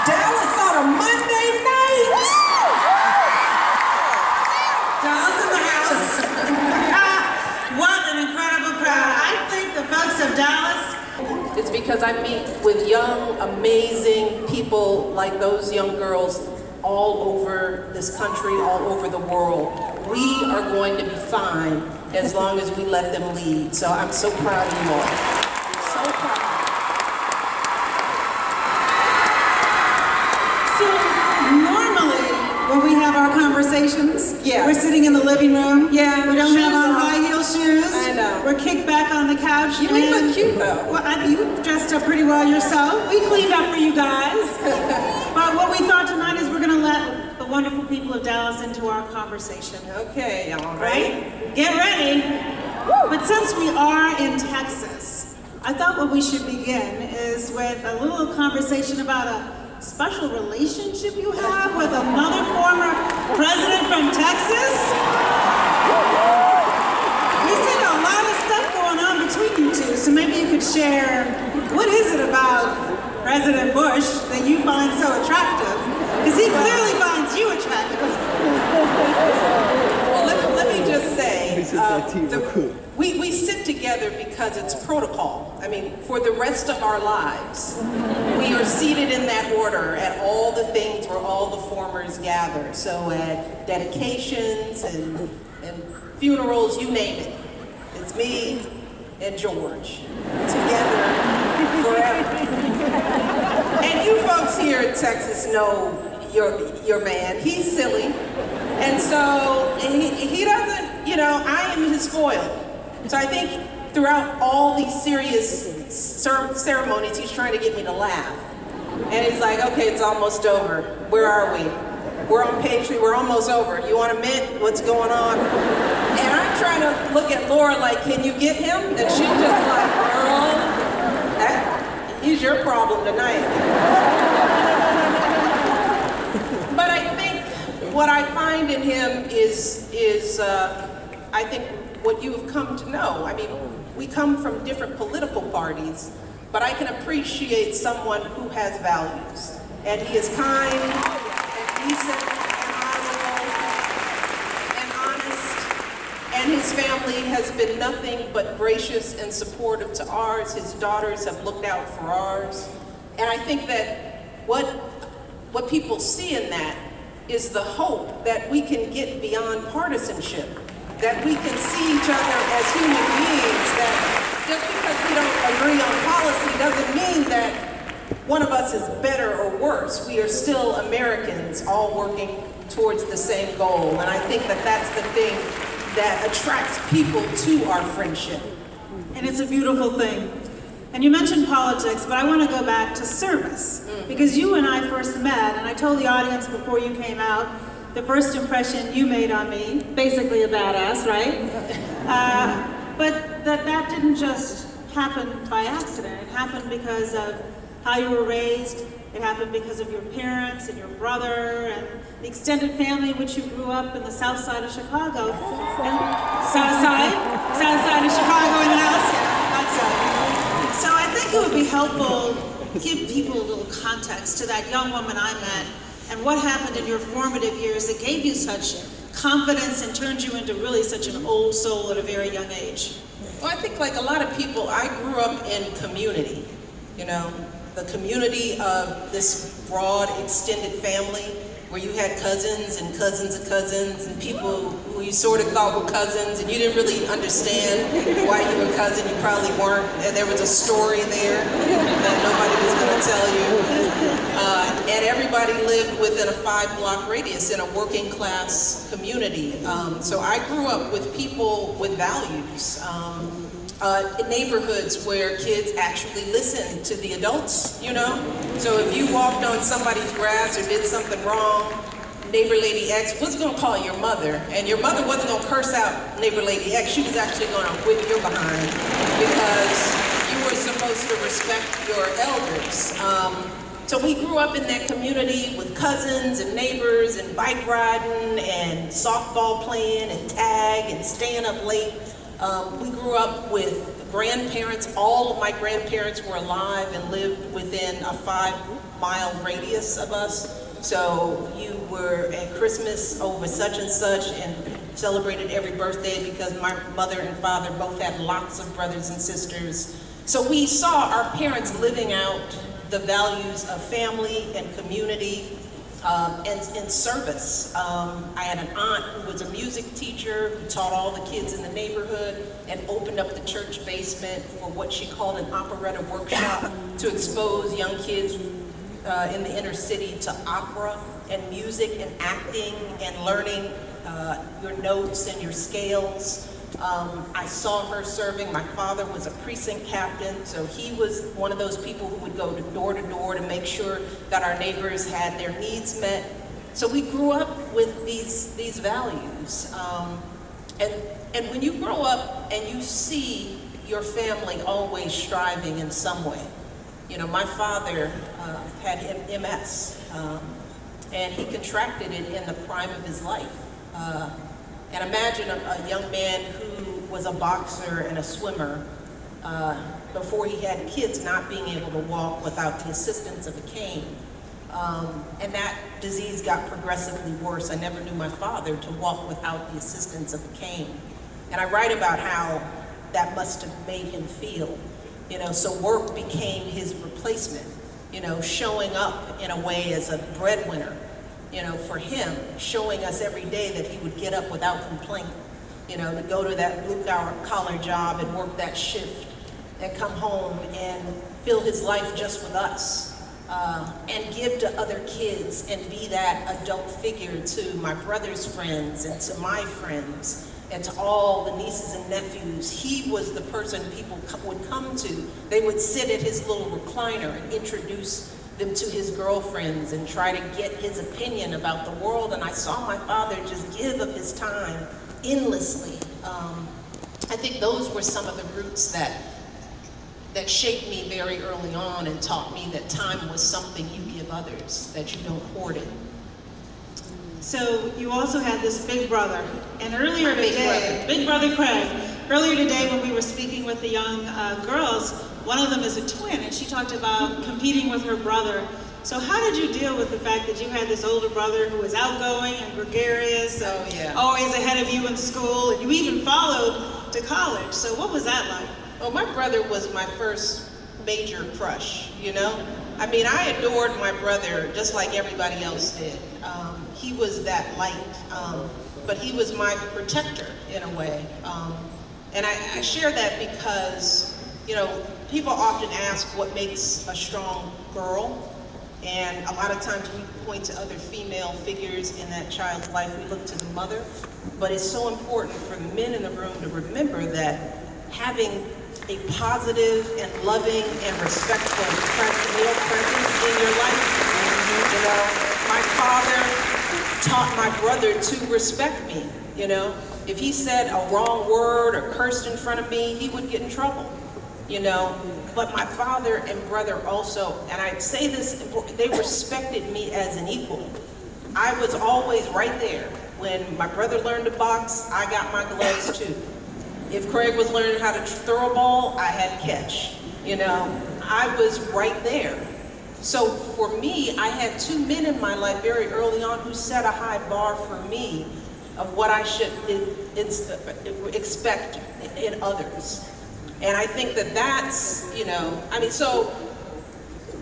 Dallas on a Monday night. Dallas in the house. What an incredible crowd. I think the folks of Dallas. It's because I meet with young, amazing people like those young girls all over this country, all over the world. We are going to be fine as long as we let them lead. So I'm so proud of you all. So proud. So normally when we have our conversations, we're sitting in the living room. Yeah, we don't have on high heel shoes. I know. We're kicked back on the couch. You look cute though. Well, you dressed up pretty well yourself. We cleaned up for you guys. But what we thought tonight is we're going to let the wonderful people of Dallas into our conversation. Okay, all right? Get ready. But since we are in Texas, I thought what we should begin is with a little conversation about a special relationship you have with another former president from Texas. We see a lot of stuff going on between you two, so maybe you could share what is it about President Bush that you find so attractive? Because he clearly finds you attractive. Well, let me just say, we sit together because it's protocol. I mean, for the rest of our lives, we are seated in that order at all the things where all the formers gather. So at dedications and funerals, you name it. It's me and George together forever. And you folks here in Texas know your man. He's silly. And so he doesn't, you know, I am his foil. So I think throughout all these serious ceremonies, he's trying to get me to laugh. And he's like, okay, it's almost over. Where are we? We're on page 3, we're almost over. You want a mint? What's going on? And I'm trying to look at Laura like, can you get him? And she's just like, girl, he's your problem tonight. But I think what I find in him is I think what you have come to know. I mean, we come from different political parties, but I can appreciate someone who has values. And he is kind, and decent, and honorable, and honest. And his family has been nothing but gracious and supportive to ours. His daughters have looked out for ours. And I think that what people see in that is the hope that we can get beyond partisanship, that we can see each other as human beings, that just because we don't agree on policy doesn't mean that one of us is better or worse. We are still Americans all working towards the same goal. And I think that that's the thing that attracts people to our friendship. And it's a beautiful thing. And you mentioned politics, but I want to go back to service. Because you and I first met, and I told the audience before you came out, the first impression you made on me, basically a badass, right? But that didn't just happen by accident. It happened because of how you were raised. It happened because of your parents and your brother and the extended family in which you grew up in the south side of Chicago. South side of Chicago in the house? Yeah, outside. So I think it would be helpful to give people a little context to that young woman I met and what happened in your formative years that gave you such confidence and turned you into really such an old soul at a very young age. Well, I think like a lot of people, I grew up in community, you know, the community of this broad extended family where you had cousins and cousins of cousins and people who you sort of thought were cousins and you didn't really understand why you were a cousin, you probably weren't, and there was a story there that nobody was going to tell you. And everybody lived within a 5-block radius in a working class community. So I grew up with people with values. In neighborhoods where kids actually listened to the adults, you know? So if you walked on somebody's grass or did something wrong, neighbor lady X was gonna call your mother, and your mother wasn't gonna curse out neighbor lady X, she was actually gonna whip your behind because you were supposed to respect your elders. So we grew up in that community with cousins and neighbors and bike riding and softball playing and tag and staying up late. We grew up with grandparents. All of my grandparents were alive and lived within a mile radius of us. So you were at Christmas over such and such and celebrated every birthday because my mother and father both had lots of brothers and sisters. So we saw our parents living out the values of family and community and service. I had an aunt who was a music teacher who taught all the kids in the neighborhood and opened up the church basement for what she called an operetta workshop to expose young kids in the inner city to opera and music and acting and learning your notes and your scales. I saw her serving. My father was a precinct captain, so he was one of those people who would go door to make sure that our neighbors had their needs met. So we grew up with these values. And when you grow up and you see your family always striving in some way, you know, my father had MS, and he contracted it in the prime of his life. And imagine a young man who was a boxer and a swimmer before he had kids not being able to walk without the assistance of a cane. And that disease got progressively worse. I never knew my father to walk without the assistance of a cane. And I write about how that must have made him feel. You know, so work became his replacement, you know, showing up in a way as a breadwinner, you know, for him, showing us every day that he would get up without complaint, you know, to go to that blue-collar job and work that shift and come home and fill his life just with us, and give to other kids and be that adult figure to my brother's friends and to my friends and to all the nieces and nephews. He was the person people would come to. They would sit at his little recliner and introduce them to his girlfriends and try to get his opinion about the world. And I saw my father just give of his time endlessly. I think those were some of the roots that shaped me very early on and taught me that time was something you give others, that you don't hoard it. So you also had this big brother, and earlier today, big brother Craig, earlier today when we were speaking with the young girls, one of them is a twin, and she talked about competing with her brother. So how did you deal with the fact that you had this older brother who was outgoing and gregarious, and always ahead of you in school, and you even followed to college? So what was that like? Well, my brother was my first major crush, you know? I mean, I adored my brother just like everybody else did. He was that light, but he was my protector in a way. And I share that because, you know, people often ask what makes a strong girl, and a lot of times we point to other female figures in that child's life. We look to the mother, but it's so important for the men in the room to remember that having a positive and loving and respectful male presence in your life. You know, my father taught my brother to respect me. You know, if he said a wrong word or cursed in front of me, he would get in trouble. You know, but my father and brother also, and I say this, they respected me as an equal. I was always right there. When my brother learned to box, I got my gloves too. If Craig was learning how to throw a ball, I had catch. You know, I was right there. So for me, I had two men in my life very early on who set a high bar for me of what I should expect in others. And I think that that's, you know, I mean, so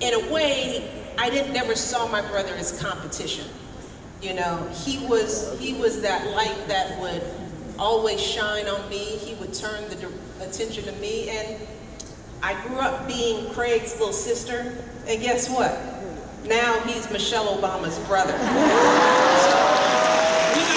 in a way, I never saw my brother as competition. You know, he was that light that would always shine on me. He would turn the attention to me, and I grew up being Craig's little sister, and guess what? Now he's Michelle Obama's brother. You got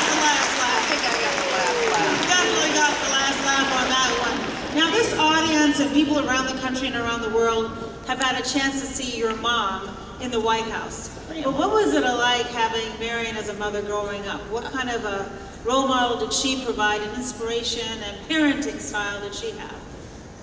the last laugh. I think I got the last laugh. You definitely got the last laugh on that one. Now this audience and people around the country and around the world have had a chance to see your mom in the White House. But what was it like having Marion as a mother growing up? What kind of a role model did she provide, an inspiration and parenting style did she have?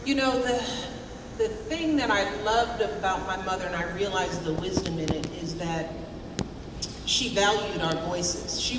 You know, the thing that I loved about my mother, and I realized the wisdom in it, is that she valued our voices. She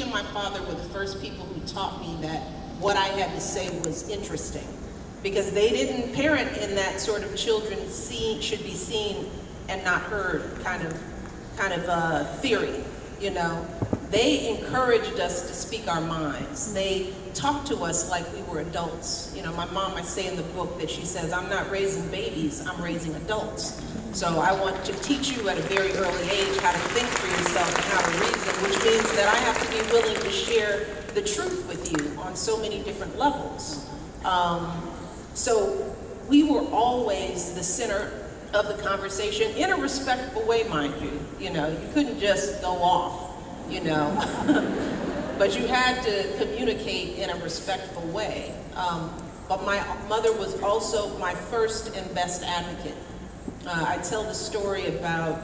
and my father were the first people who taught me that what I had to say was interesting. Because they didn't parent in that sort of children should be seen and not heard kind of theory, you know. They encouraged us to speak our minds. They talked to us like we were adults. You know, my mom, I say in the book that she says, I'm not raising babies, I'm raising adults. So I want to teach you at a very early age how to think for yourself and how to reason, which means that I have to be willing to share the truth with you on so many different levels. So we were always the center of the conversation in a respectful way, mind you. You know, you couldn't just go off, you know, but you had to communicate in a respectful way. But my mother was also my first and best advocate. I tell the story about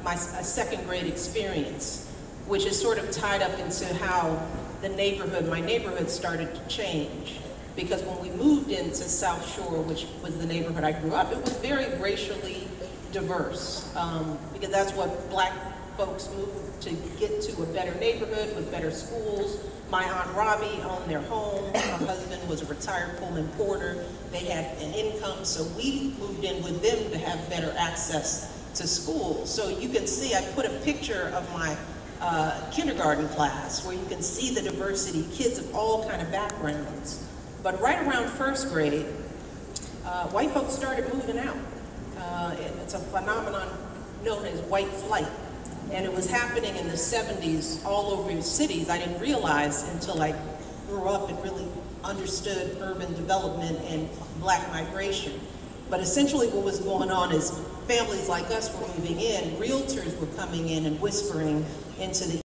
a second grade experience, which is sort of tied up into how the neighborhood, my neighborhood, started to change. Because when we moved into South Shore, which was the neighborhood I grew up, it was very racially diverse. Because that's what black folks moved to get to a better neighborhood with better schools. My Aunt Robbie owned their home. Her husband was a retired Pullman porter. They had an income, so we moved in with them to have better access to school. So you can see, I put a picture of my kindergarten class where you can see the diversity, kids of all kind of backgrounds. But right around first grade, white folks started moving out. It's a phenomenon known as white flight. And it was happening in the 70s all over the cities. I didn't realize until I grew up and really understood urban development and black migration. But essentially what was going on is families like us were moving in, realtors were coming in and whispering into the